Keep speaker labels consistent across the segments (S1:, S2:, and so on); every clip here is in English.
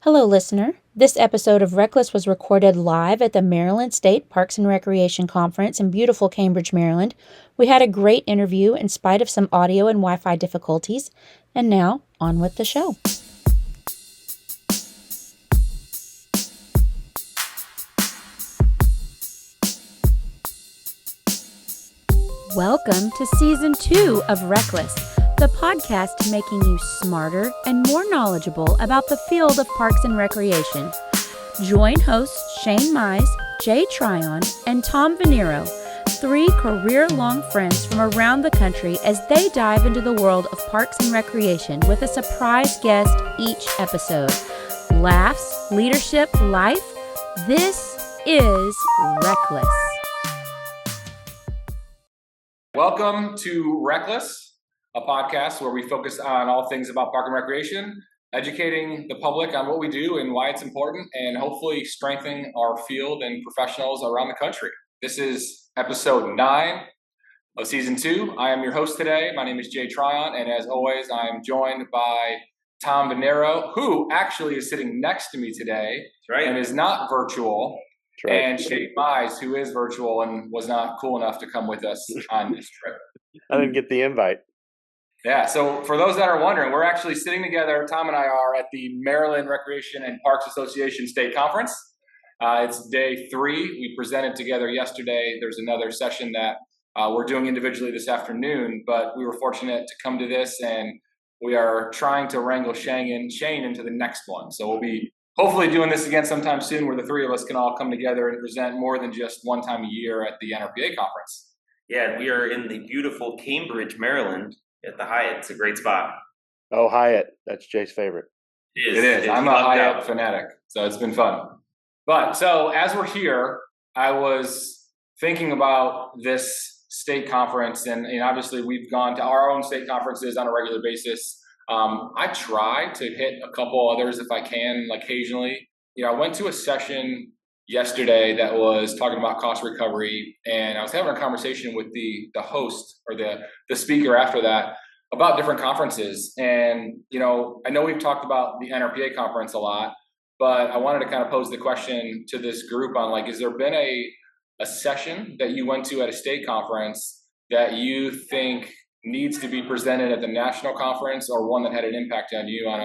S1: Hello, listener. This episode of RecLess was recorded live at the Maryland State Parks and Recreation Conference in beautiful Cambridge, Maryland. We had a great interview in spite of some audio and Wi-Fi difficulties. And now, on with the show. Welcome to Season 2 of RecLess, the podcast making you smarter and more knowledgeable about the field of parks and recreation. Join hosts Shane Mize, Jay Tryon, and Tom Venniro, three career-long friends from around the country as they dive into the world of parks and recreation with a surprise guest each episode. Laughs, leadership, life. This is RecLess.
S2: Welcome to RecLess, a podcast where we focus on all things about park and recreation, educating the public on what we do and why it's important, and hopefully strengthening our field and professionals around the country. This is episode 9 of season 2. I am your host today. My name is Jay Tryon, and as always, I am joined by Tom Venniro, who actually is sitting next to me today and is not virtual. Right. And Shane Mize, who is virtual and was not cool enough to come with us on this trip.
S3: I didn't get the invite.
S2: Yeah, so for those that are wondering, we're actually sitting together, Tom and I are at the Maryland Recreation and Parks Association State Conference. It's day 3. We presented together yesterday. There's another session that we're doing individually this afternoon, but we were fortunate to come to this, and we are trying to wrangle Shane into the next one. So we'll be hopefully doing this again sometime soon where the three of us can all come together and present more than just one time a year at the NRPA conference.
S4: Yeah, we are in the beautiful Cambridge, Maryland at the Hyatt. It's a great spot.
S3: Oh, Hyatt. That's Jay's favorite.
S2: It is. I'm a Hyatt fanatic, so it's been fun. But so as we're here, I was thinking about this state conference, and obviously we've gone to our own state conferences on a regular basis. I try to hit a couple others if I can, occasionally. I went to a session yesterday that was talking about cost recovery, and I was having a conversation with the host or the speaker after that about different conferences. And, I know we've talked about the NRPA conference a lot, but I wanted to kind of pose the question to this group on, has there been a session that you went to at a state conference that you think needs to be presented at the national conference, or one that had an impact on you on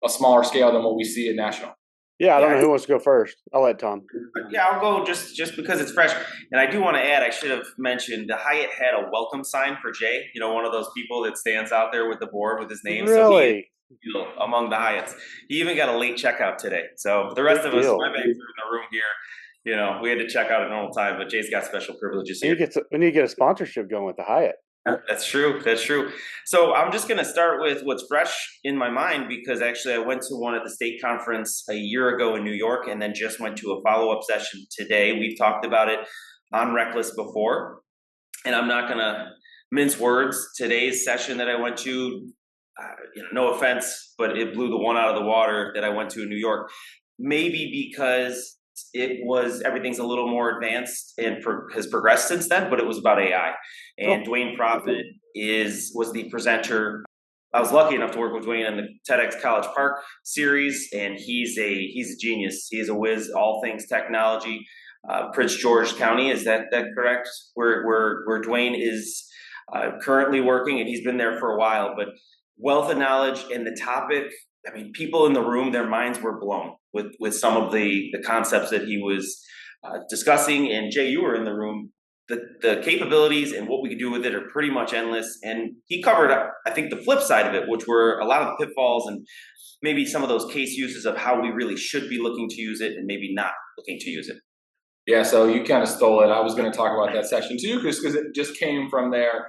S2: a smaller scale than what we see at national?
S3: Yeah, I don't know who wants to go first. I'll let Tom.
S4: Yeah, I'll go just because it's fresh. And I do want to add, I should have mentioned, the Hyatt had a welcome sign for Jay, one of those people that stands out there with the board with his name.
S3: Really?
S4: So among the Hyatts. He even got a late checkout today. So the rest of us, my bags are in the room here. We had to check out at normal time, but Jay's got special privileges here.
S3: We need to get a sponsorship going with the Hyatt.
S4: That's true. So I'm just going to start with what's fresh in my mind, because actually I went to one at the state conference a year ago in New York, and then just went to a follow-up session today. We've talked about it on RecLess before, and I'm not going to mince words. Today's session that I went to, no offense, but it blew the one out of the water that I went to in New York. Maybe because everything's a little more advanced and has progressed since then, but it was about AI. And Dwayne Profit was the presenter. I was lucky enough to work with Dwayne on the TEDx College Park series, and he's a genius. He's a whiz, all things technology. Prince George County, is that correct? Where Dwayne is currently working, and he's been there for a while. But wealth of knowledge, and the topic, people in the room, their minds were blown with some of the concepts that he was discussing. And Jay, you were in the room. The capabilities and what we could do with it are pretty much endless. And he covered, I think, the flip side of it, which were a lot of the pitfalls and maybe some of those case uses of how we really should be looking to use it and maybe not looking to use it.
S2: Yeah, so you kind of stole it. I was going to talk about that session too, because it just came from there.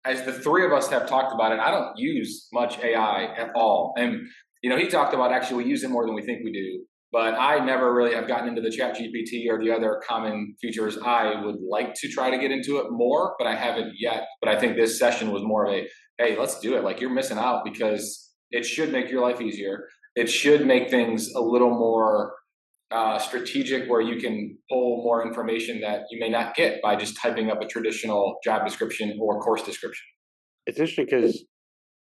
S2: As the three of us have talked about it, I don't use much AI at all. And he talked about actually we use it more than we think we do, but I never really have gotten into the Chat GPT or the other common features. I would like to try to get into it more, but I haven't yet. But I think this session was more of hey, let's do it. You're missing out, because it should make your life easier. It should make things a little more strategic, where you can pull more information that you may not get by just typing up a traditional job description or course description.
S3: It's interesting because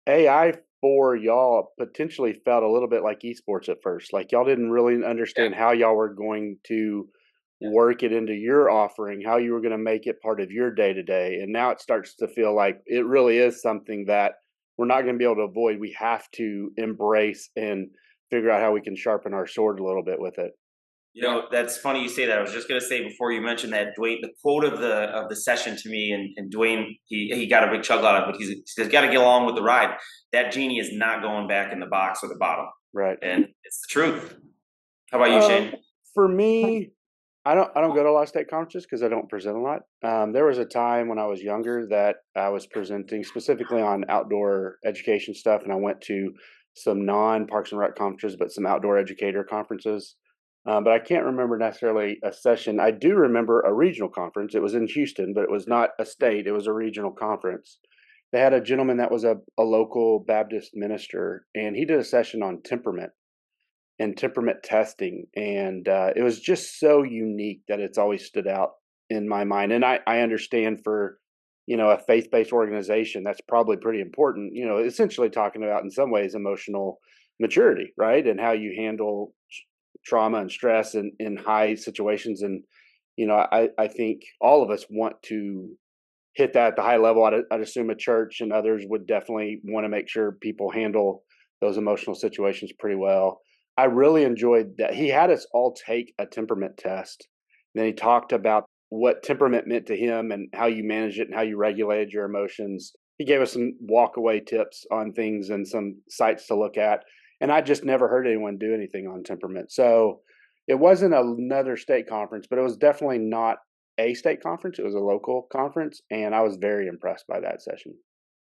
S3: AI for y'all potentially felt a little bit like esports at first. Like y'all didn't really understand how y'all were going to work it into your offering, how you were going to make it part of your day to day. And now it starts to feel like it really is something that we're not going to be able to avoid. We have to embrace and figure out how we can sharpen our sword a little bit with it.
S4: You know, that's funny you say that. I was just going to say before you mentioned that, Dwayne, the quote of the session to me, and Dwayne, he got a big chuckle out of it, but he's got to get along with the ride. That genie is not going back in the box or the bottle.
S3: Right.
S4: And it's the truth. How about you, Shane?
S3: For me, I don't go to a lot of state conferences because I don't present a lot. There was a time when I was younger that I was presenting specifically on outdoor education stuff, and I went to some non-Parks and Rec conferences, but some outdoor educator conferences. But I can't remember necessarily a session. I do remember a regional conference. It was in Houston, but it was not a state. It was a regional conference. They had a gentleman that was a local Baptist minister, and he did a session on temperament and temperament testing. And it was just so unique that it's always stood out in my mind. And I understand for, a faith-based organization, that's probably pretty important, essentially talking about in some ways emotional maturity, right? And how you handle trauma and stress in high situations. And, I think all of us want to hit that at the high level. I'd assume a church and others would definitely want to make sure people handle those emotional situations pretty well. I really enjoyed that. He had us all take a temperament test. And then he talked about what temperament meant to him and how you manage it and how you regulated your emotions. He gave us some walk away tips on things and some sites to look at. And I just never heard anyone do anything on temperament. So it wasn't another state conference, but it was definitely not a state conference. It was a local conference. And I was very impressed by that session.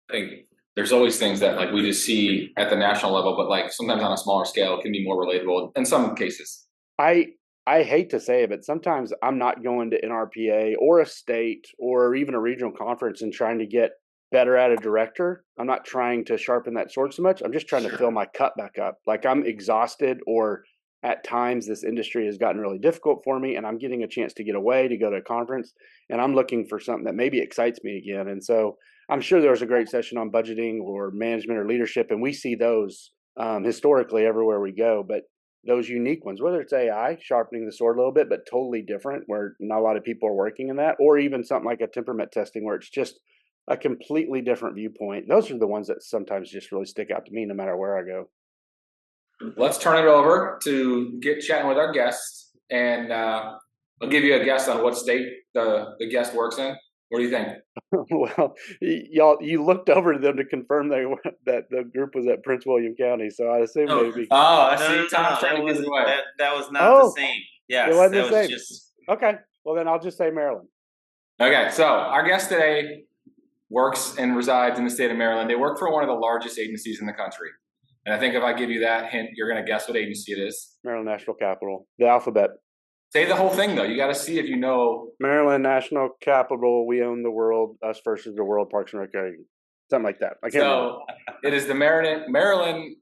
S2: I think there's always things that like we just see at the national level, but like sometimes on a smaller scale, it can be more relatable in some cases.
S3: I hate to say it, but sometimes I'm not going to NRPA or a state or even a regional conference and trying to get better at a director. I'm not trying to sharpen that sword so much. I'm just trying to fill my cup back up. Like I'm exhausted, or at times this industry has gotten really difficult for me and I'm getting a chance to get away to go to a conference, and I'm looking for something that maybe excites me again. And so I'm sure there was a great session on budgeting or management or leadership, and we see those historically everywhere we go. But those unique ones, whether it's AI, sharpening the sword a little bit, but totally different, where not a lot of people are working in that, or even something like a temperament testing where it's just a completely different viewpoint. Those are the ones that sometimes just really stick out to me no matter where I go.
S2: Let's turn it over to get chatting with our guest, and I'll give you a guess on what state the guest works in. What do you think?
S3: Well, you looked over to them to confirm that the group was at Prince William County, so I assume maybe.
S2: Oh, I see. Tom's trying to give it away.
S4: That was not the same. Yes,
S3: it wasn't
S4: that
S3: the
S4: was
S3: same.
S4: just
S3: Okay, well then I'll just say Maryland.
S2: Okay, so our guest today works and resides in the state of Maryland. They work for one of the largest agencies in the country. And I think if I give you that hint, you're going to guess what agency it is.
S3: Maryland National Capital, the alphabet.
S2: Say the whole thing, though. You got to see if you know.
S3: Maryland National Capital, we own the world, us versus the world, Parks and Recreation. Something like that. I can't remember.
S2: It is the Maryland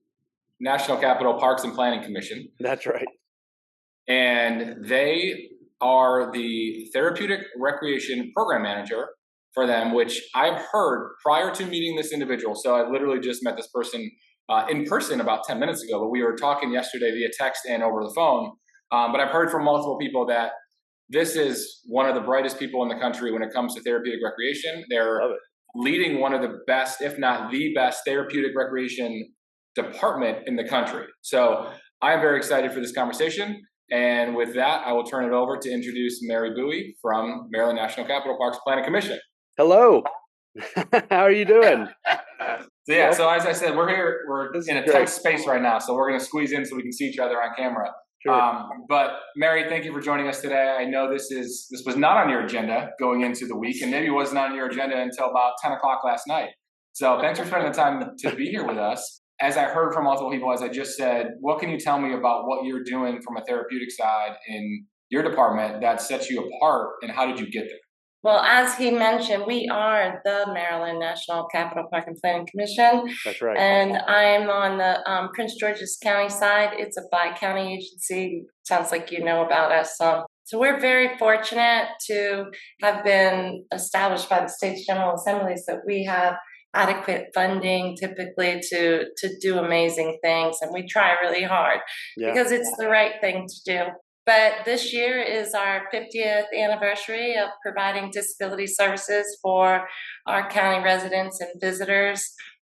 S2: National Capital Parks and Planning Commission.
S3: That's right.
S2: And they are the therapeutic recreation program manager for them, which I've heard prior to meeting this individual. So I literally just met this person in person about 10 minutes ago, but we were talking yesterday via text and over the phone. But I've heard from multiple people that this is one of the brightest people in the country when it comes to therapeutic recreation. They're leading one of the best, if not the best, therapeutic recreation department in the country. So I'm very excited for this conversation. And with that, I will turn it over to introduce Mary Bowie from Maryland National Capital Parks Planning Commission.
S3: Hello. How are you doing?
S2: So as I said, we're in a tight space right now, so we're going to squeeze in so we can see each other on camera.
S3: Sure.
S2: But Mary, thank you for joining us today. I know this was not on your agenda going into the week, and maybe it wasn't on your agenda until about 10 o'clock last night. So thanks for spending the time to be here with us. As I heard from multiple people, as I just said, what can you tell me about what you're doing from a therapeutic side in your department that sets you apart, and how did you get there?
S5: Well, as he mentioned, we are the Maryland National Capital Park and Planning Commission.
S3: That's right.
S5: And I'm on the Prince George's County side. It's a bi-county agency. Sounds like you know about us. So we're very fortunate to have been established by the state's General Assemblies that we have adequate funding typically to do amazing things, and we try really hard because it's the right thing to do. But this year is our 50th anniversary of providing disability services for our county residents and visitors.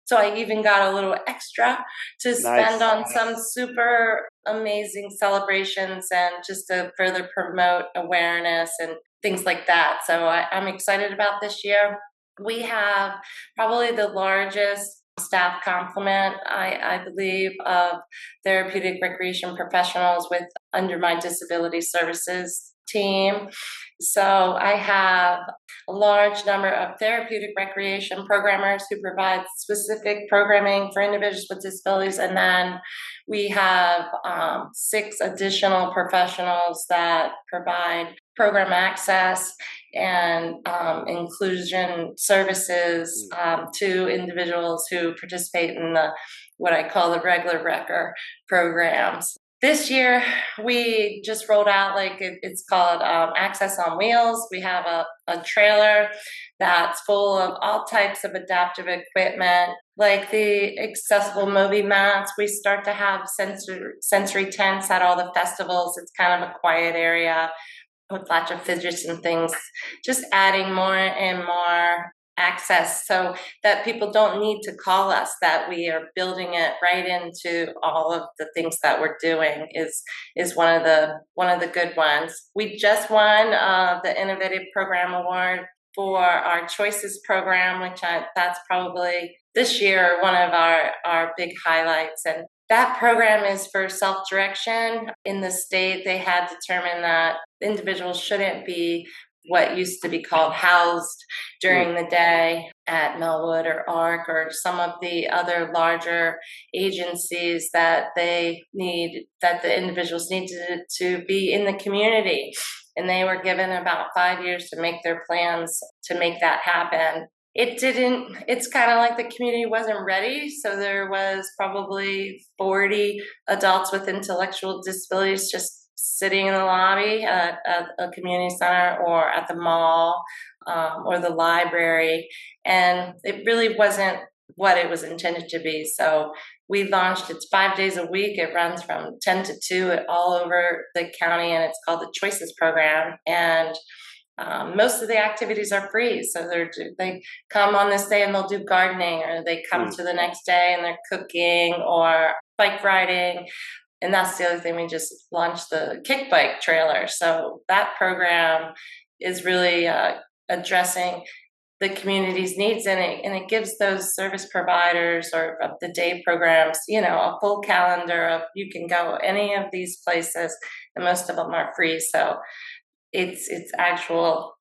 S5: So I even got a little extra to spend on some super amazing celebrations and just to further promote awareness and things like that. So I'm excited about this year. We have probably the largest staff complement, I believe, of therapeutic recreation professionals under my disability services team. So I have a large number of therapeutic recreation programmers who provide specific programming for individuals with disabilities. And then we have 6 additional professionals that provide program access and inclusion services to individuals who participate in what I call the regular Recker programs. This year, we just rolled out, it's called Access on Wheels. We have a trailer that's full of all types of adaptive equipment, like the accessible movie mats. We start to have sensory tents at all the festivals. It's kind of a quiet area with lots of fidgets and things, just adding more and more access so that people don't need to call us, that we are building it right into all of the things that we're doing is one of the good ones. We just won the Innovative Program Award for our Choices program, which that's probably this year one of our big highlights. And that program is for self-direction. In the state, they had determined that individuals shouldn't be what used to be called housed during the day at Melwood or ARC or some of the other larger agencies, that the individuals needed to be in the community. And they were given about 5 years to make their plans to make that happen. It didn't, it's kind of like the community wasn't ready. So there was probably 40 adults with intellectual disabilities just sitting in the lobby at a community center or at the mall or the library. And it really wasn't what it was intended to be. So we launched, it's 5 days a week. It runs from 10 to 2 all over the county, and it's called the Choices program. And most of the activities are free. So they come on this day and they'll do gardening, or they come to the next day and they're cooking or bike riding. And that's the other thing. We just launched the kick bike trailer. So that program is really addressing the community's needs, and it gives those service providers or of the day programs, a full calendar of, you can go any of these places, and most of them are free. So it's actual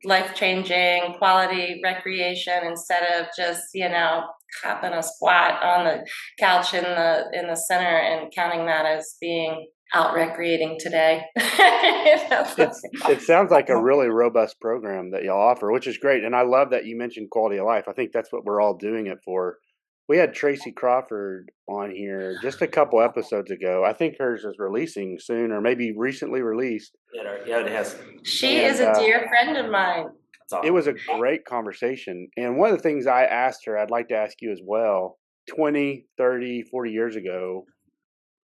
S5: life-changing quality recreation instead of just having a squat on the couch in the center and counting that as being out recreating today.
S3: It sounds like a really robust program that y'all offer, which is great. And I love that you mentioned quality of life. I think that's what we're all doing it for. We had Tracy Crawford on here just a couple episodes ago. I think hers is releasing soon, or maybe recently released.
S4: Yeah, it has.
S5: She is a dear friend of mine.
S3: Awesome. It was a great conversation. And one of the things I asked her, I'd like to ask you as well, 20, 30, 40 years ago,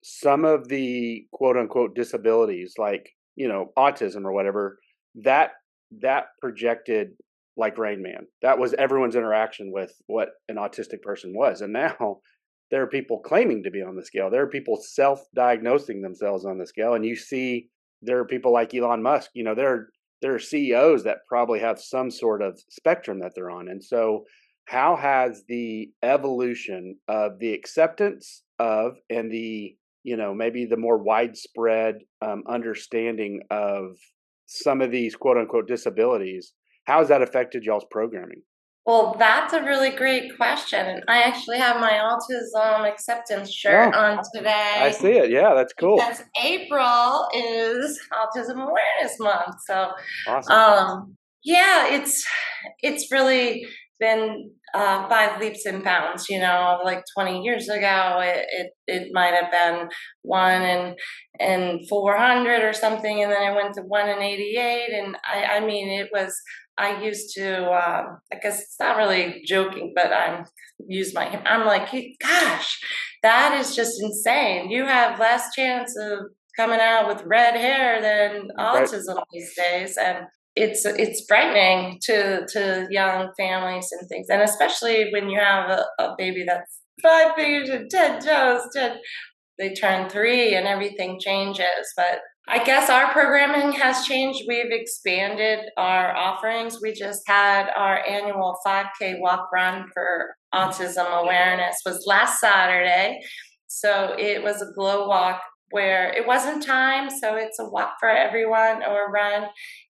S3: some of the quote unquote disabilities, like, autism or whatever, that projected like Rain Man. That was everyone's interaction with what an autistic person was. And now there are people claiming to be on the scale. There are people self-diagnosing themselves on the scale. And you see, there are people like Elon Musk, there are CEOs that probably have some sort of spectrum that they're on. And so how has the evolution of the acceptance of, and the, maybe the more widespread understanding of some of these quote unquote disabilities, how has that affected y'all's programming?
S5: Well, that's a really great question. And I actually have my autism acceptance shirt on today.
S3: I see it. Yeah, that's cool.
S5: Because April is Autism Awareness Month. So,
S3: awesome.
S5: It's really been by leaps and bounds. Like 20 years ago, it might have been 1 in 400 or something, and then I went to 1 in 88, and I mean, it was. I used to, I guess it's not really joking, but I'm like, gosh, that is just insane. You have less chance of coming out with red hair than autism these days, and it's frightening to young families and things, and especially when you have a baby that's 5 fingers and 10 toes. They turn 3 and everything changes, but I guess our programming has changed. We've expanded our offerings. We just had our annual 5K walk run for autism awareness was last Saturday. So it was a glow walk where it wasn't timed. So it's a walk for everyone or a run.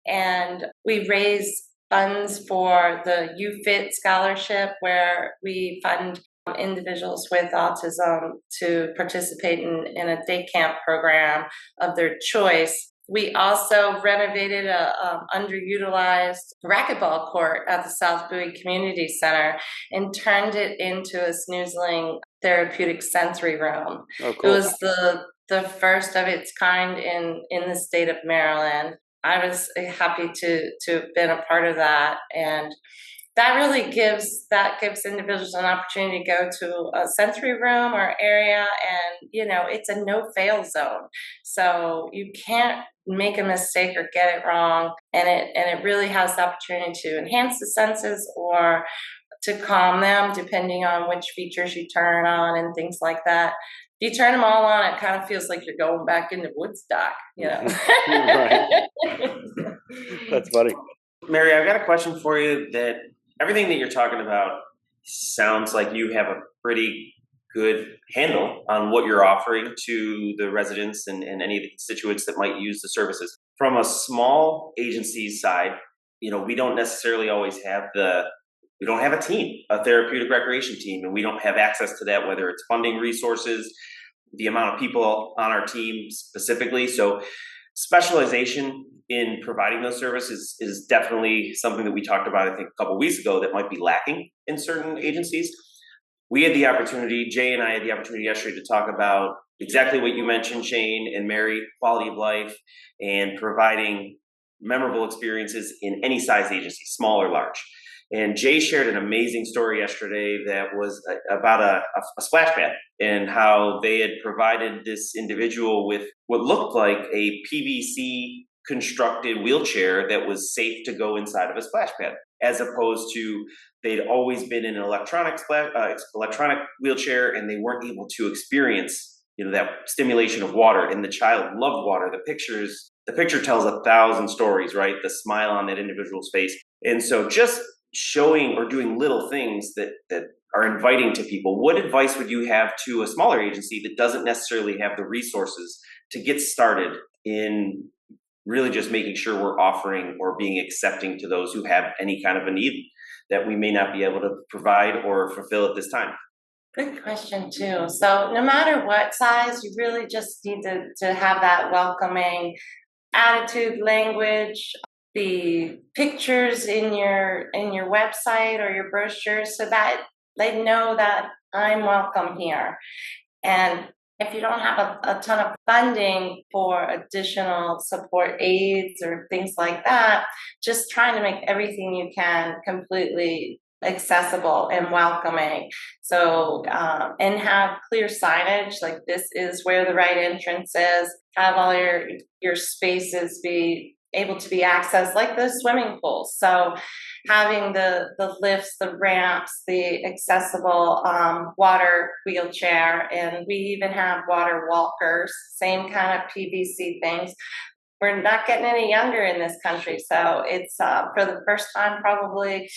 S5: And we raise funds for the UFIT scholarship, where we fund individuals with autism to participate in a day camp program of their choice. We also renovated a underutilized racquetball court at the South Bowie Community Center and turned it into a snoozling therapeutic sensory room.
S3: Oh, cool.
S5: It was the first of its kind in the state of Maryland. I was happy to have been a part of that, and that really gives individuals an opportunity to go to a sensory room or area, and it's a no-fail zone. So you can't make a mistake or get it wrong, and it really has the opportunity to enhance the senses or to calm them, depending on which features you turn on and things like that. If you turn them all on, it kind of feels like you're going back into Woodstock,
S3: Right. That's funny.
S4: Mary, I've got a question for you. That everything that you're talking about sounds like you have a pretty good handle on what you're offering to the residents and any of the constituents that might use the services. From a small agency's side, we don't necessarily always have we don't have a team, a therapeutic recreation team, and we don't have access to that, whether it's funding resources, the amount of people on our team specifically. So specialization in providing those services is definitely something that we talked about, I think, a couple of weeks ago, that might be lacking in certain agencies. We had the opportunity, Jay and I had the opportunity yesterday to talk about exactly what you mentioned, Shane and Mary, quality of life and providing memorable experiences in any size agency, small or large. And Jay shared an amazing story yesterday that was about a splash pad, and how they had provided this individual with what looked like a PVC constructed wheelchair that was safe to go inside of a splash pad, as opposed to they'd always been in an electronic wheelchair, and they weren't able to experience that stimulation of water. And the child loved water. The picture tells 1,000 stories, right? The smile on that individual's face. And so just showing or doing little things that are inviting to people. What advice would you have to a smaller agency that doesn't necessarily have the resources to get started in really just making sure we're offering or being accepting to those who have any kind of a need that we may not be able to provide or fulfill at this time?
S5: Good question too. So no matter what size, you really just need to have that welcoming attitude, language, the pictures in your website or your brochures, so that they know that I'm welcome here. And if you don't have a ton of funding for additional support aids or things like that, just trying to make everything you can completely accessible and welcoming. So, and have clear signage, like this is where the right entrance is, have all your spaces be able to be accessed like the swimming pools. So having the lifts, the ramps, the accessible water wheelchair, and we even have water walkers, same kind of PVC things. We're not getting any younger in this country. So it's for the first time probably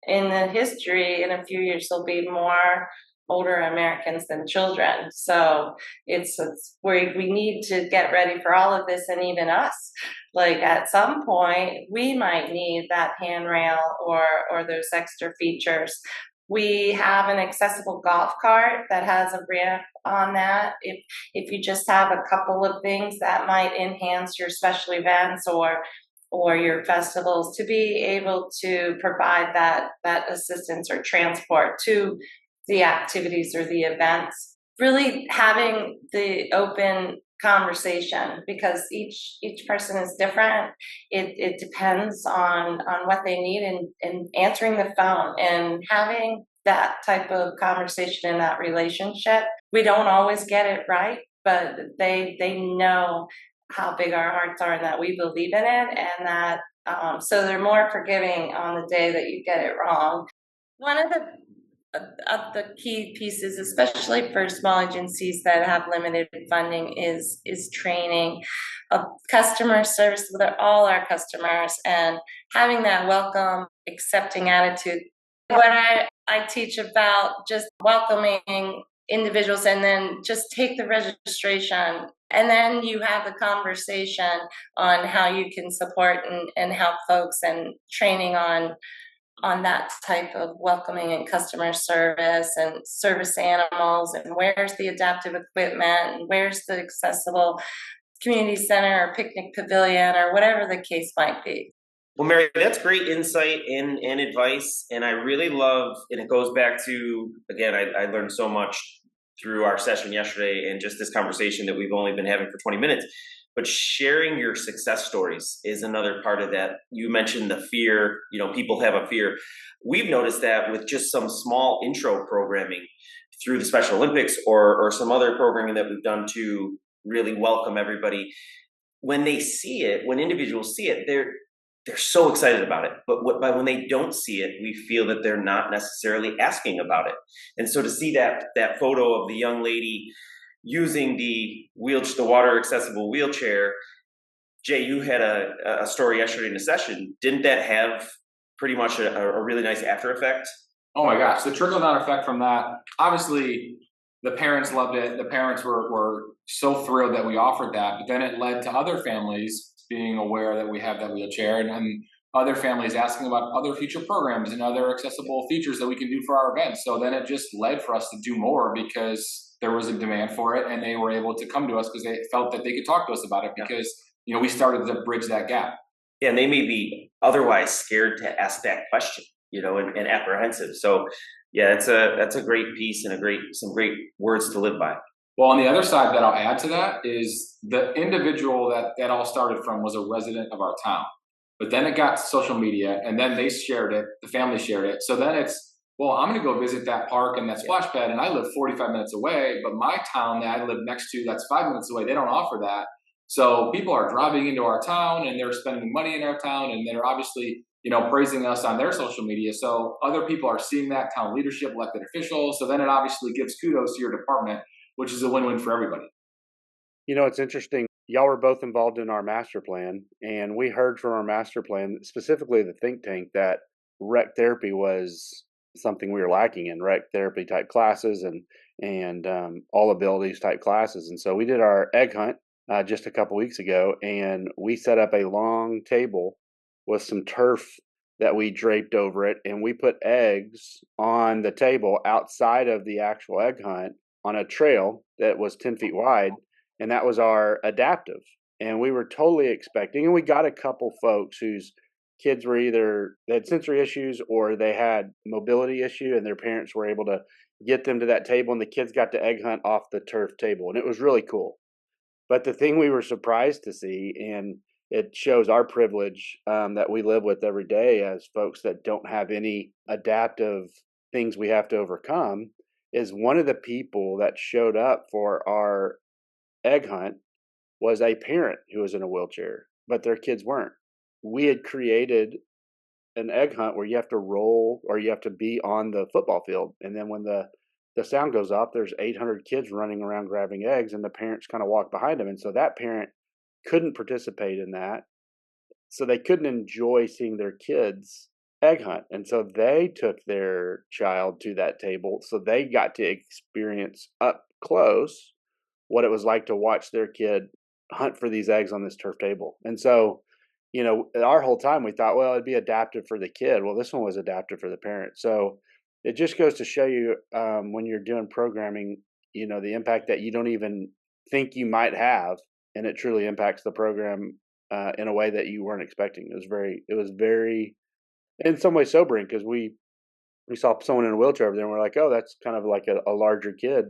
S5: in the history, in a few years, there'll be more older Americans than children. So it's where we need to get ready for all of this, and even us. Like at some point, we might need that handrail or those extra features. We have an accessible golf cart that has a ramp on that. If you just have a couple of things that might enhance your special events, or or your festivals, to be able to provide that assistance or transport to the activities or the events. Really having the open conversation, because each person is different. It depends on what they need, and answering the phone and having that type of conversation in that relationship. We don't always get it right, but they know how big our hearts are and that we believe in it, and that so they're more forgiving on the day that you get it wrong. One of the key pieces, especially for small agencies that have limited funding, is training of customer service with all our customers, and having that welcome, accepting attitude. What I teach about just welcoming individuals, and then just take the registration, and then you have the conversation on how you can support and help folks, and training on that type of welcoming and customer service and service animals, and where's the adaptive equipment, and where's the accessible community center or picnic pavilion, or whatever the case might be.
S4: Well, Mary, that's great insight and advice. And I really love, and it goes back to, again, I learned so much through our session yesterday and just this conversation that we've only been having for 20 minutes. But sharing your success stories is another part of that. You mentioned the fear, people have a fear. We've noticed that with just some small intro programming through the Special Olympics, or some other programming that we've done to really welcome everybody. When they see it, when individuals see it, they're so excited about it. But when they don't see it, we feel that they're not necessarily asking about it. And so to see that photo of the young lady using the water accessible wheelchair, Jay, you had a story yesterday in the session. Didn't that have pretty much a really nice after effect?
S2: Oh my gosh, the trickle down effect from that. Obviously, the parents loved it. The parents were so thrilled that we offered that. But then it led to other families being aware that we have that wheelchair, and other families asking about other future programs and other accessible features that we can do for our events. So then it just led for us to do more, because there was a demand for it, and they were able to come to us because they felt that they could talk to us about it, because we started to bridge that gap.
S4: Yeah, and they may be otherwise scared to ask that question, and apprehensive. So yeah, that's a great piece, and some great words to live by.
S2: Well, on the other side that I'll add to that is the individual that all started from was a resident of our town. But then it got to social media, and then they shared it, the family shared it. So then it's, well, I'm going to go visit that park and that splash pad, and I live 45 minutes away, but my town that I live next to, that's 5 minutes away, they don't offer that. So people are driving into our town, and they're spending money in our town, and they're obviously, praising us on their social media. So other people are seeing that, town leadership, elected officials. So then it obviously gives kudos to your department, which is a win-win for everybody.
S3: It's interesting. Y'all were both involved in our master plan, and we heard from our master plan, specifically the think tank, that rec therapy was something we were lacking in, rec therapy type classes and all abilities type classes. And so we did our egg hunt just a couple weeks ago, and we set up a long table with some turf that we draped over it, and we put eggs on the table outside of the actual egg hunt on a trail that was 10 feet wide, and that was our adaptive. And we were totally expecting, and we got a couple folks whose kids were either, they had sensory issues or they had mobility issue, and their parents were able to get them to that table, and the kids got to egg hunt off the turf table, and it was really cool. But the thing we were surprised to see, and it shows our privilege that we live with every day as folks that don't have any adaptive things we have to overcome, is one of the people that showed up for our egg hunt was a parent who was in a wheelchair, but their kids weren't. We had created an egg hunt where you have to roll, or you have to be on the football field. And then when the sound goes off, there's 800 kids running around grabbing eggs, and the parents kind of walk behind them. And so that parent couldn't participate in that. So they couldn't enjoy seeing their kids egg hunt. And so they took their child to that table. So they got to experience up close what it was like to watch their kid hunt for these eggs on this turf table. And so, our whole time we thought, well, it'd be adaptive for the kid. Well, this one was adaptive for the parent. So it just goes to show you when you're doing programming, the impact that you don't even think you might have, and it truly impacts the program in a way that you weren't expecting. It was very, in some ways sobering, because we saw someone in a wheelchair over there, and we're like, oh, that's kind of like a larger kid,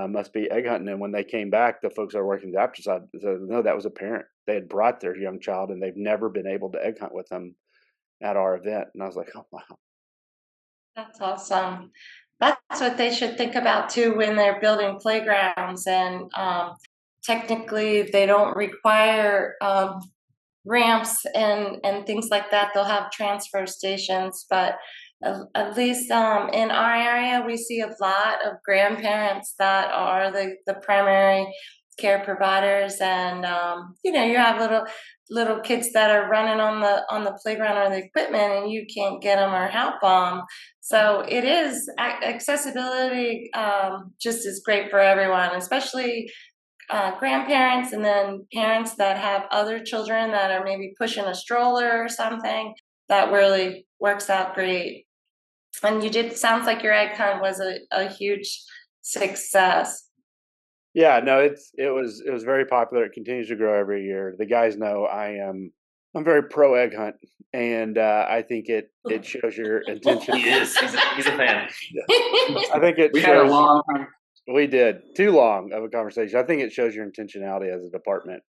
S3: must be egg hunting. And when they came back, the folks that are working the adoption side said, no, that was a parent. They had brought their young child, and they've never been able to egg hunt with them at our event. And I was like, oh, wow.
S5: That's awesome. That's what they should think about too when they're building playgrounds. And technically, they don't require ramps and things like that. They'll have transfer stations, but at least in our area, we see a lot of grandparents that are the primary care providers, and you have little kids that are running on the playground or the equipment, and you can't get them or help them. So it is accessibility just is great for everyone, especially grandparents, and then parents that have other children that are maybe pushing a stroller or something. That really works out great. And sounds like your egg hunt was a huge success.
S3: Yeah, no, it was very popular. It continues to grow every year. The guys know I'm very pro egg hunt, and I think it shows your intention.
S4: He is. He's a fan.
S3: I think
S2: we had a long.
S3: We did too long of a conversation. I think it shows your intentionality as a department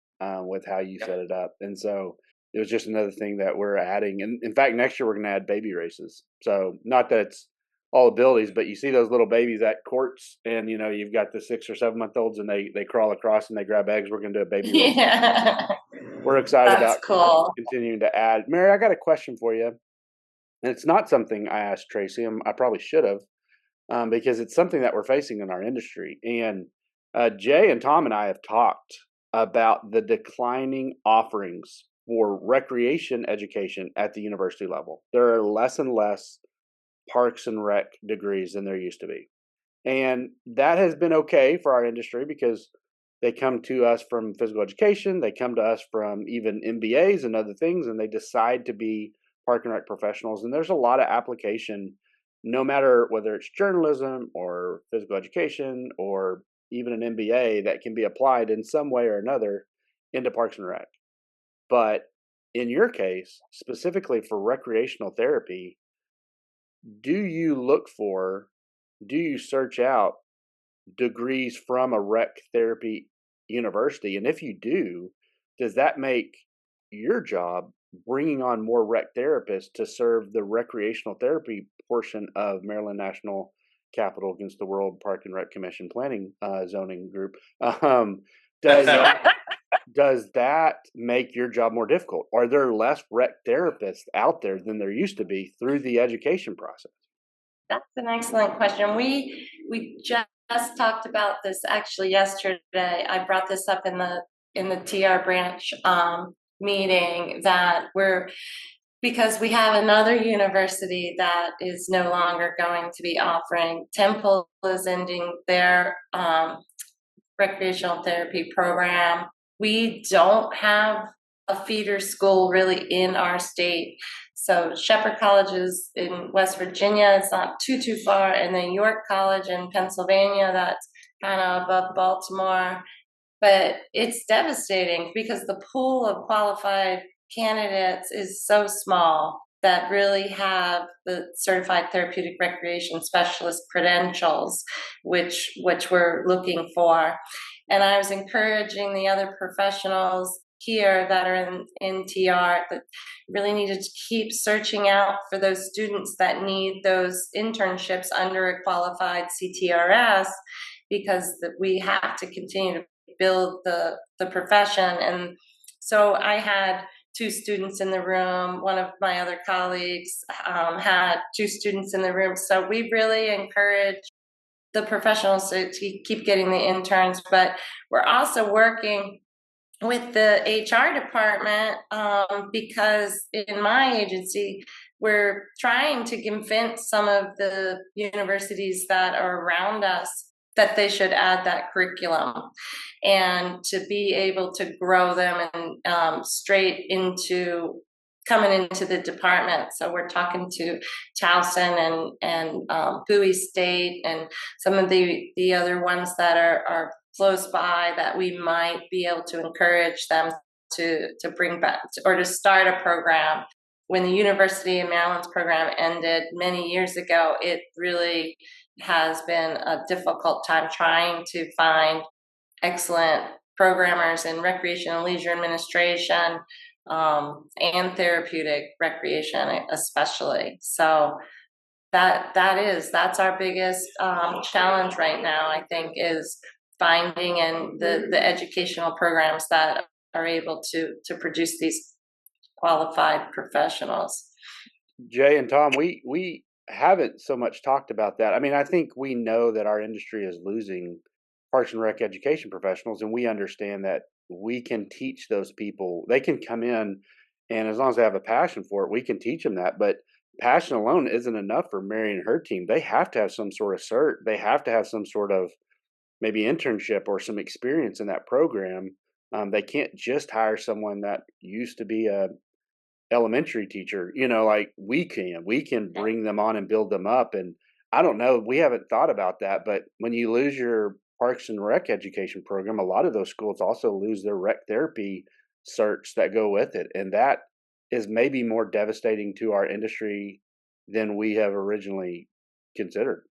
S3: with how you set it up, and so it was just another thing that we're adding. And in fact, next year we're going to add baby races. So not that it's all abilities, but you see those little babies at courts, and you've got the 6 or 7 month olds, and they crawl across and they grab eggs. We're going to do a baby race.
S5: Yeah.
S3: We're excited
S5: That's
S3: about
S5: cool.
S3: continuing to add. Mary, I got a question for you, and it's not something I asked Tracy. I probably should have, because it's something that we're facing in our industry. And Jay and Tom and I have talked about the declining offerings for recreation education at the university level. There are less and less parks and rec degrees than there used to be. And that has been okay for our industry, because they come to us from physical education, they come to us from even MBAs and other things, and they decide to be park and rec professionals. And there's a lot of application, no matter whether it's journalism or physical education or even an MBA, that can be applied in some way or another into parks and rec. But in your case, specifically for recreational therapy, do you search out degrees from a rec therapy university? And if you do, does that make your job bringing on more rec therapists to serve the recreational therapy portion of Maryland National Capital Against the World Park and Rec Commission Planning Zoning Group? Does that make your job more difficult? Are there less rec therapists out there than there used to be through the education process?
S5: That's an excellent question. We just talked about this actually yesterday. I brought this up in the TR branch meeting, that because we have another university that is no longer going to be offering. Temple is ending their recreational therapy program. We don't have a feeder school really in our state. So Shepherd College is in West Virginia. It's not too far. And then York College in Pennsylvania, that's kind of above Baltimore. But it's devastating because the pool of qualified candidates is so small that really have the certified therapeutic recreation specialist credentials, which we're looking for. And I was encouraging the other professionals here that are in TR that really needed to keep searching out for those students that need those internships under a qualified CTRS, because we have to continue to build the profession. And so I had 2 students in the room. One of my other colleagues had 2 students in the room. So we really encourage the professionals to keep getting the interns, but we're also working with the HR department because in my agency, we're trying to convince some of the universities that are around us that they should add that curriculum and to be able to grow them and straight into coming into the department. So we're talking to Towson and Bowie State and some of the other ones that are close by that we might be able to encourage them to bring back or to start a program. When the University of Maryland's program ended many years ago, it really has been a difficult time trying to find excellent programmers in recreation and leisure administration, and therapeutic recreation especially. So that's our biggest challenge right now, I think, is finding the educational programs that are able to produce these qualified professionals.
S3: Jay and Tom, we haven't so much talked about that. I mean, I think we know that our industry is losing Parks and Rec education professionals, and we understand that we can teach those people. They can come in, and as long as they have a passion for it, we can teach them that. But passion alone isn't enough for Mary and her team. They have to have some sort of cert. They have to have some sort of maybe internship or some experience in that program. They can't just hire someone that used to be a elementary teacher, like we can bring them on and build them up. And I don't know, we haven't thought about that, but when you lose your Parks and Rec education program, a lot of those schools also lose their rec therapy certs that go with it. And that is maybe more devastating to our industry than we have originally considered.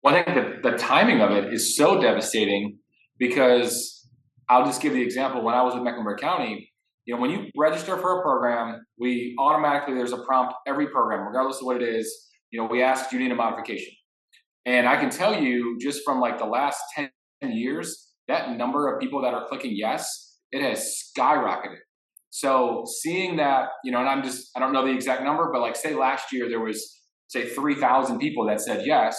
S2: Well, I think the timing of it is so devastating because I'll just give the example. When I was with Mecklenburg County, when you register for a program, there's a prompt every program, regardless of what it is. We ask, do you need a modification? And I can tell you just from like the last 10 years, that number of people that are clicking yes, it has skyrocketed. So seeing that, and I don't know the exact number, but like say last year there was say 3,000 people that said yes,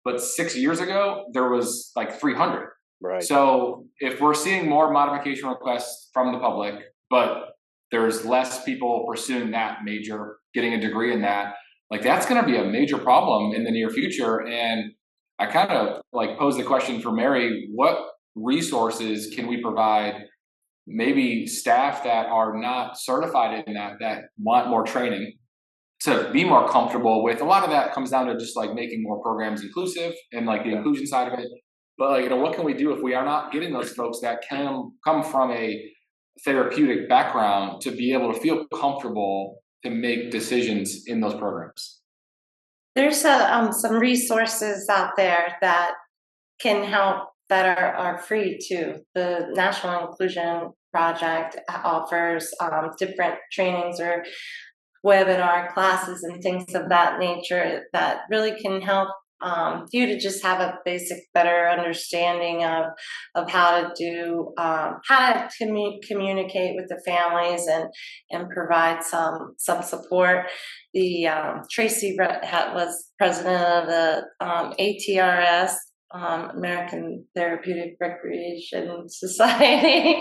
S2: but 6 years ago there was like 300.
S3: Right.
S2: So if we're seeing more modification requests from the public, but there's less people pursuing that major, getting a degree in that, like that's going to be a major problem in the near future. And I kind of like pose the question for Mary, what resources can we provide maybe staff that are not certified in that want more training to be more comfortable with? A lot of that comes down to just like making more programs inclusive and like the inclusion side of it. But what can we do if we are not getting those folks that can come from a therapeutic background to be able to feel comfortable to make decisions in those programs?
S5: There's some resources out there that can help that are free too. The National Inclusion Project offers different trainings or webinar classes and things of that nature that really can help you to just have a basic, better understanding of how to do, communicate with the families and provide some support. The Tracy was president of the ATRS, American Therapeutic Recreation Society,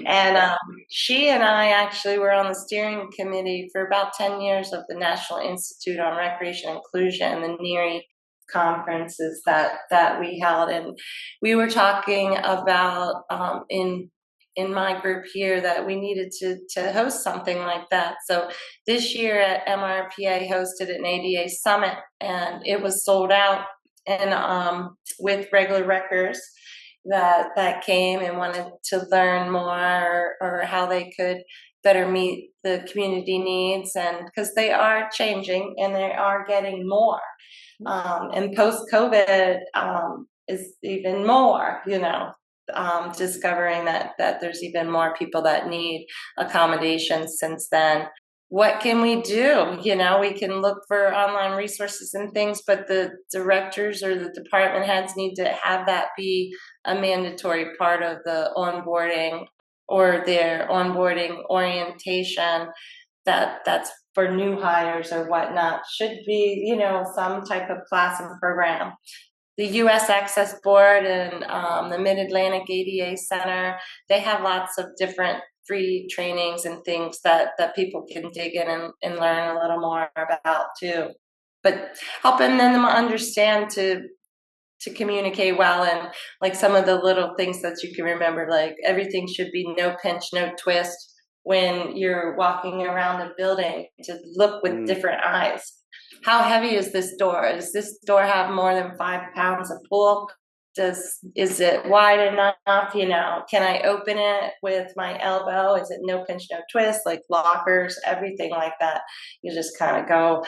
S5: and she and I actually were on the steering committee for about 10 years of the National Institute on Recreation Inclusion, the NERI conferences that we held, and we were talking about in my group here that we needed to host something like that. So this year at MRPA hosted an ADA summit, and it was sold out, and with regular reccers that came and wanted to learn more or how they could better meet the community needs, and because they are changing and they are getting more. And post-COVID is even more, discovering that there's even more people that need accommodations since then. What can we do? We can look for online resources and things, but the directors or the department heads need to have that be a mandatory part of the onboarding or their onboarding orientation. That's for new hires or whatnot, should be, some type of class and program. The U.S. Access Board and the Mid-Atlantic ADA Center, they have lots of different free trainings and things that people can dig in and learn a little more about too. But helping them understand to communicate well, and like some of the little things that you can remember, like everything should be no pinch, no twist when you're walking around a building, to look with different eyes. How heavy is this door? Does this door have more than 5 pounds of pull? is it wide enough? You know, can I open it with my elbow? Is it no pinch, no twist, like lockers, everything like that? You just kind of go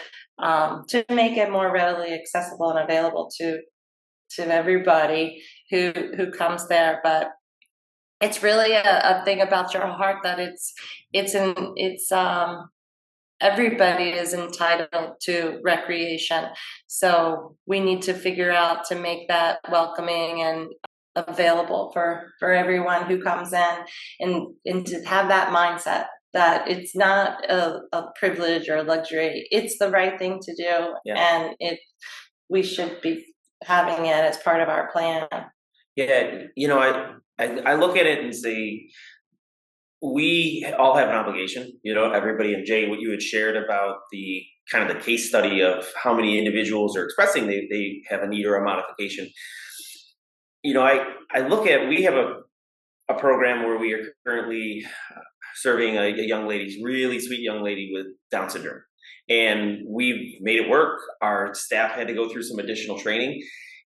S5: to make it more readily accessible and available to everybody who comes there. But it's really a thing about your heart that it's everybody is entitled to recreation. So we need to figure out to make that welcoming and available for everyone who comes in, and to have that mindset that it's not a privilege or a luxury. It's the right thing to do. Yeah. And we should be having it as part of our plan.
S4: Yeah, you know, I look at it and say, we all have an obligation, you know, everybody. And Jay, what you had shared about the kind of the case study of how many individuals are expressing they have a need or a modification. You know, I look at, we have a program where we are currently serving a young lady, really sweet young lady with Down syndrome. And we've made it work. Our staff had to go through some additional training.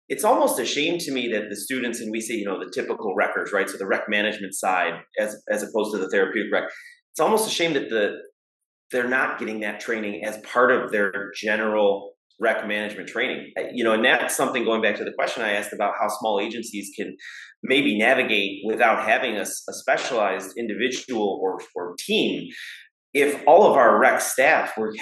S4: It's almost a shame to me that the students, and we say, you know, the typical reccers, right? So the rec management side, as opposed to the therapeutic rec, it's almost a shame that they're not getting that training as part of their general rec management training. You know, and that's something, going back to the question I asked about how small agencies can maybe navigate without having a specialized individual or team. If all of our rec staff were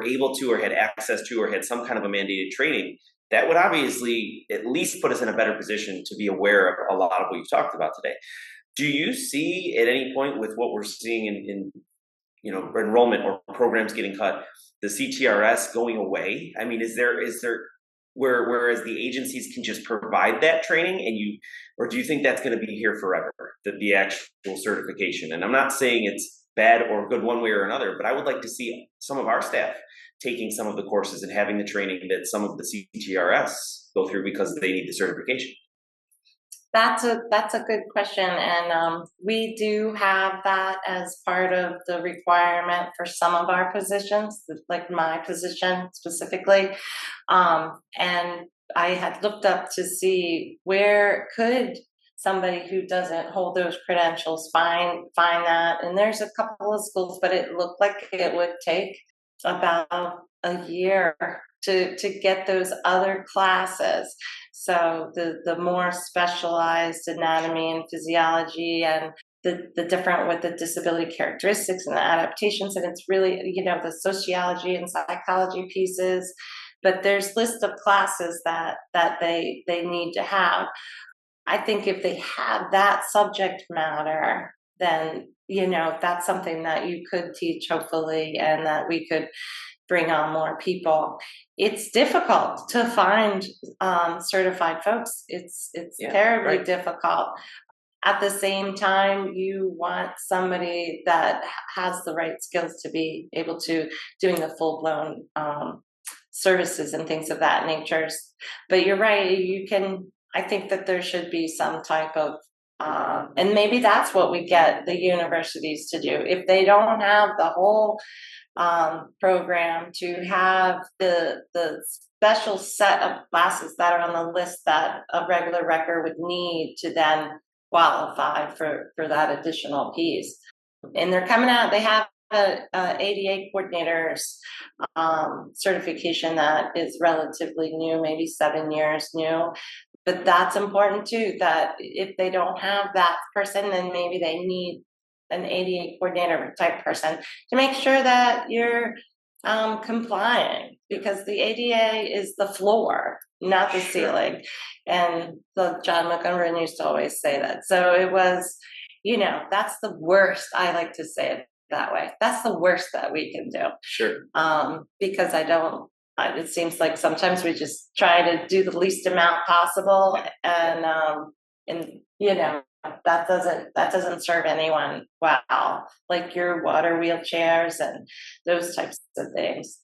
S4: able to, or had access to, or had some kind of a mandated training, that would obviously at least put us in a better position to be aware of a lot of what you've talked about today. Do you see at any point with what we're seeing in you know, enrollment or programs getting cut, the CTRS going away? I mean, is there whereas the agencies can just provide that training, and or do you think that's going to be here forever, the actual certification? And I'm not saying it's bad or good one way or another, but I would like to see some of our staff taking some of the courses and having the training that some of the CTRS go through because they need the certification.
S5: That's a good question, and we do have that as part of the requirement for some of our positions, like my position specifically. And I had looked up to see where could somebody who doesn't hold those credentials find that, and there's a couple of schools, but it looked like it would take about a year to get those other classes. So the more specialized anatomy and physiology, and the different with the disability characteristics and the adaptations, and it's really, you know, the sociology and psychology pieces. But there's list of classes that they need to have. I think if they have that subject matter, then, you know, that's something that you could teach, hopefully, and that we could bring on more people. It's difficult to find certified folks. It's terribly difficult. At the same time, you want somebody that has the right skills to be able to doing the full-blown services and things of that nature. But you're right, I think that there should be some type of, and maybe that's what we get the universities to do. If they don't have the whole program, to have the special set of classes that are on the list that a regular record would need to then qualify for that additional piece. And they're coming out, they have a ADA coordinators certification that is relatively new, maybe 7 years new. But that's important too, that if they don't have that person, then maybe they need an ADA coordinator type person to make sure that you're complying, because the ADA is the floor, not the ceiling. And John Montgomery used to always say that. So it was, you know, that's the worst. I like to say it that way. That's the worst that we can do.
S4: Sure.
S5: Because it seems like sometimes we just try to do the least amount possible, and you know, that doesn't serve anyone well. Like your water wheelchairs and those types of things.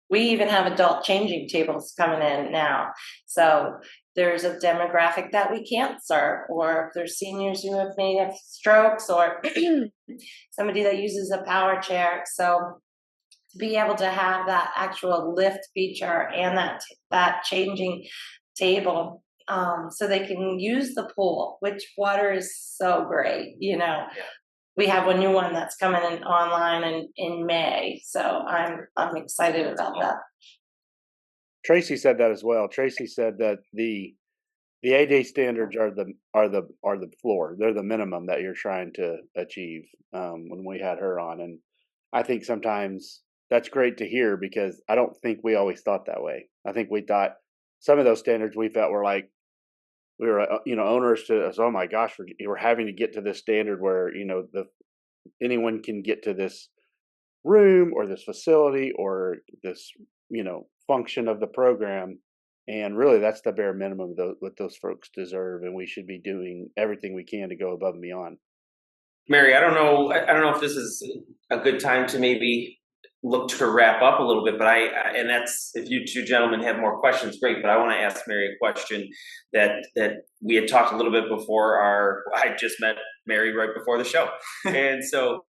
S5: We even have adult changing tables coming in now. So there's a demographic that we can't serve, or if there's seniors who have made strokes, or somebody that uses a power chair. So to be able to have that actual lift feature and that changing table so they can use the pool, which water is so great, Yeah. We have a new one that's coming in online in May, so I'm excited about that.
S3: Tracy said that as well. Tracy said that the AD standards are the floor. They're the minimum that you're trying to achieve. When we had her on, and I think sometimes that's great to hear because I don't think we always thought that way. I think we thought some of those standards we felt were like we were owners to us. Oh my gosh, we're having to get to this standard where anyone can get to this room or this facility or this function of the program. And really, that's the bare minimum what those folks deserve, and we should be doing everything we can to go above and beyond.
S4: Mary, I don't know if this is a good time to maybe look to wrap up a little bit, but and that's if you two gentlemen have more questions, great. But I want to ask Mary a question that we had talked a little bit before I just met Mary right before the show, and so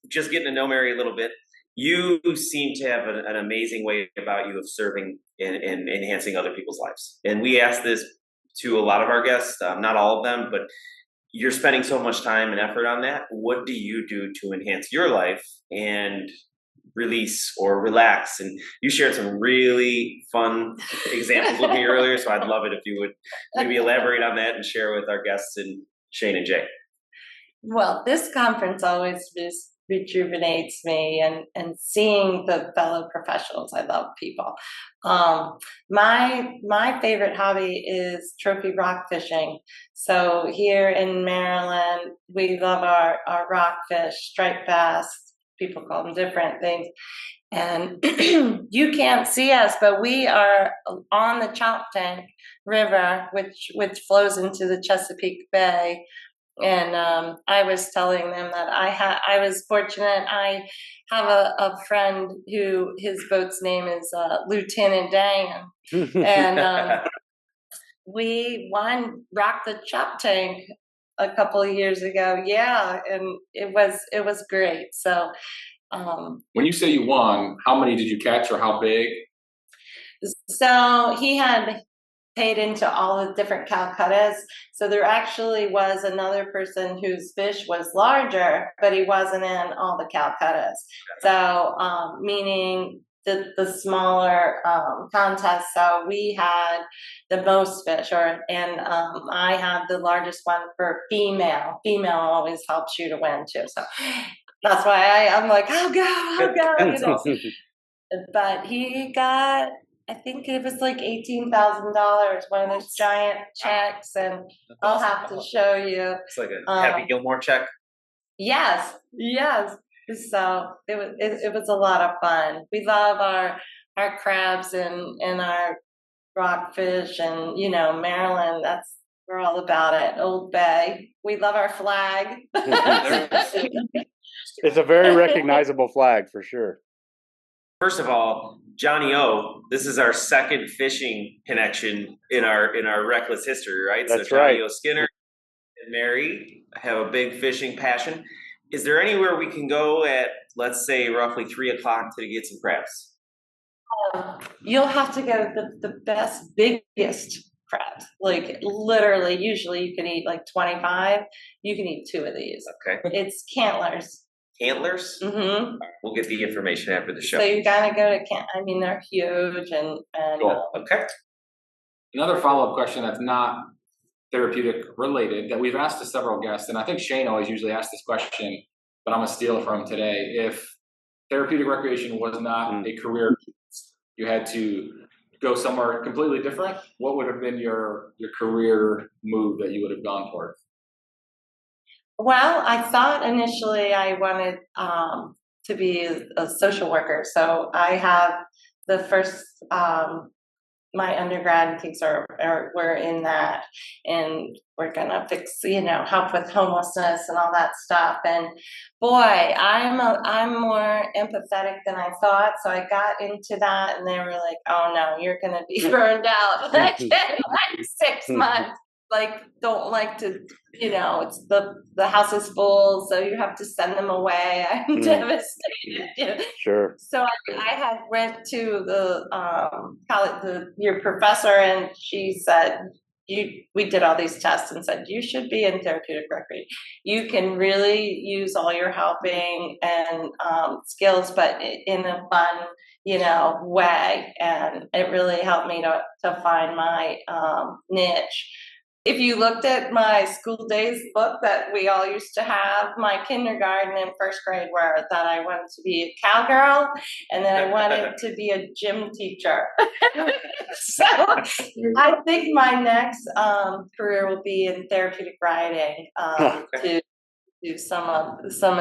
S4: just getting to know Mary a little bit. You seem to have an amazing way about you of serving and enhancing other people's lives. And we ask this to a lot of our guests, not all of them, but you're spending so much time and effort on that. What do you do to enhance your life and release or relax? And you shared some really fun examples with me earlier, so I'd love it if you would maybe elaborate on that and share with our guests and Shane and Jay.
S5: Well, this conference always just rejuvenates me and seeing the fellow professionals. I love people. My favorite hobby is trophy rock fishing. So here in Maryland, we love our rockfish, striped bass. People call them different things. And you can't see us, but we are on the Choptank River, which flows into the Chesapeake Bay. And I was telling them that I was fortunate. I have a friend who his boat's name is Lieutenant Dan, and we rocked the Choptank a couple of years ago. Yeah, and it was great. So
S2: when you say you won, how many did you catch, or how big?
S5: So he had paid into all the different Calcuttas. So there actually was another person whose fish was larger, but he wasn't in all the Calcuttas. So meaning the smaller contest. So we had the most fish, and I had the largest one for female. Female always helps you to win too. So that's why I'm like, oh God. But he got, I think it was like $18,000, one of those giant checks, and I'll have to show you.
S4: It's like a Happy Gilmore check.
S5: Yes. So it was a lot of fun. We love our crabs and our rockfish, and Maryland. We're all about it. Old Bay. We love our flag.
S3: It's a very recognizable flag for sure.
S4: First of all, Johnny O, this is our second fishing connection in our RecLess history, right?
S3: That's
S4: so Johnny
S3: right.
S4: O Skinner and Mary have a big fishing passion. Is there anywhere we can go at, let's say, roughly 3:00 to get some crabs?
S5: You'll have to go the biggest crabs. Like literally, usually you can eat like 25. You can eat 2 of these.
S4: Okay.
S5: It's Cantlers.
S4: Antlers?
S5: Mm-hmm.
S4: We'll get the information after the show.
S5: So you gotta go to I mean, they're huge and
S2: Cool.
S4: Okay.
S2: Another follow-up question that's not therapeutic related that we've asked to several guests, and I think Shane always usually asks this question, but I'm gonna steal it from him today. If therapeutic recreation was not a career, you had to go somewhere completely different, what would have been your career move that you would have gone for?
S5: Well, I thought initially I wanted to be a social worker. So I have the first, my undergrad things were in that, and we're gonna fix, help with homelessness and all that stuff. And boy, I'm more empathetic than I thought. So I got into that, and they were like, "Oh no, you're gonna be burned out like in like 6 months." Like don't like to, it's the house is full, so you have to send them away. I'm devastated.
S3: Sure.
S5: So I had went to the college, your professor, and she said, we did all these tests and said, you should be in therapeutic recreation. You can really use all your helping and skills, but in a fun, way. And it really helped me to find my niche. If you looked at my school days book that we all used to have, my kindergarten and first grade were that I wanted to be a cowgirl and then I wanted to be a gym teacher. So I think my next career will be in therapeutic riding to do some of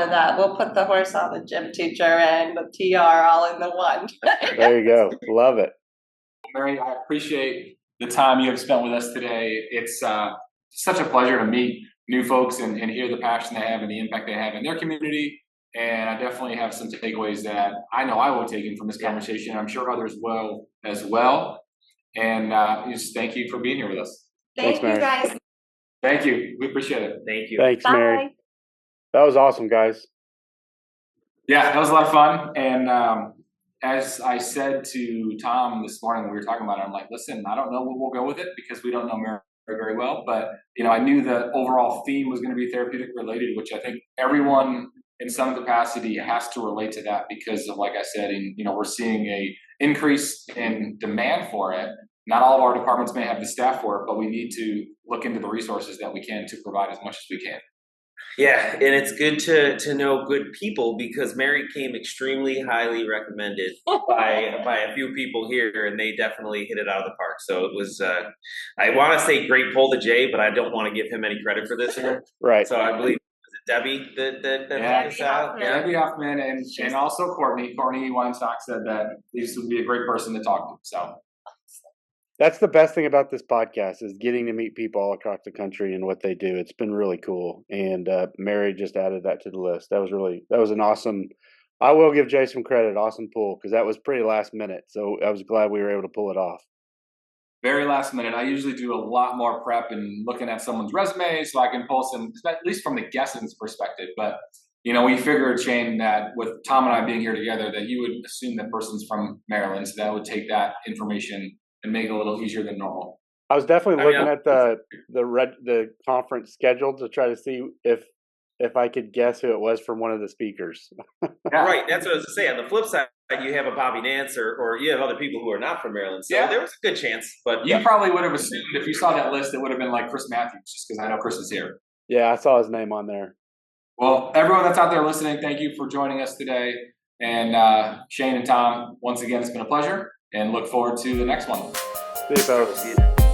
S5: that. We'll put the horse on the gym teacher and the TR all in the one.
S3: There you go. Love it.
S2: Mary, I appreciate the time you have spent with us today. It's such a pleasure to meet new folks and hear the passion they have and the impact they have in their community. And I definitely have some takeaways that I know I will take in from this conversation. I'm sure others will as well. And just thank you for being here with us.
S5: Thanks, you guys.
S2: Thank you. We appreciate it.
S4: Thank you.
S3: Thanks,
S5: Bye.
S3: Mary. That was awesome, guys.
S2: Yeah, that was a lot of fun. And as I said to Tom this morning when we were talking about it, I'm like, listen, I don't know where we'll go with it because we don't know Mary very well. But, I knew the overall theme was going to be therapeutic related, which I think everyone in some capacity has to relate to that because of, like I said, we're seeing a increase in demand for it. Not all of our departments may have the staff for it, but we need to look into the resources that we can to provide as much as we can.
S4: Yeah, and it's good to know good people because Mary came extremely highly recommended by a few people here, and they definitely hit it out of the park. So it was, I want to say great pull to Jay, but I don't want to give him any credit for this here.
S3: Right.
S4: So I believe Debbie that helped us out.
S2: Yeah, Debbie Hoffman and also Courtney Weinstock said that this would be a great person to talk to. So
S3: that's the best thing about this podcast is getting to meet people all across the country and what they do. It's been really cool. And Mary just added that to the list. That was an awesome, I will give Jay some credit, awesome pull, because that was pretty last minute. So I was glad we were able to pull it off.
S2: Very last minute. I usually do a lot more prep and looking at someone's resume so I can pull some, at least from the guessing's perspective. But, we figured, Shane, that with Tom and I being here together, that you would assume that person's from Maryland. So that would take that information and make it a little easier than normal.
S3: I was definitely looking at the conference schedule to try to see if I could guess who it was from one of the speakers.
S4: Yeah. Right, that's what I was going to say. On the flip side, you have a Bobby Nance or you have other people who are not from Maryland. So there was a good chance. But
S2: you probably would have assumed if you saw that list, it would have been like Chris Matthews, just because I know Chris is here.
S3: Yeah, I saw his name on there.
S2: Well, everyone that's out there listening, thank you for joining us today. And Shane and Tom, once again, it's been a pleasure. And look forward to the next one.
S3: See you, folks.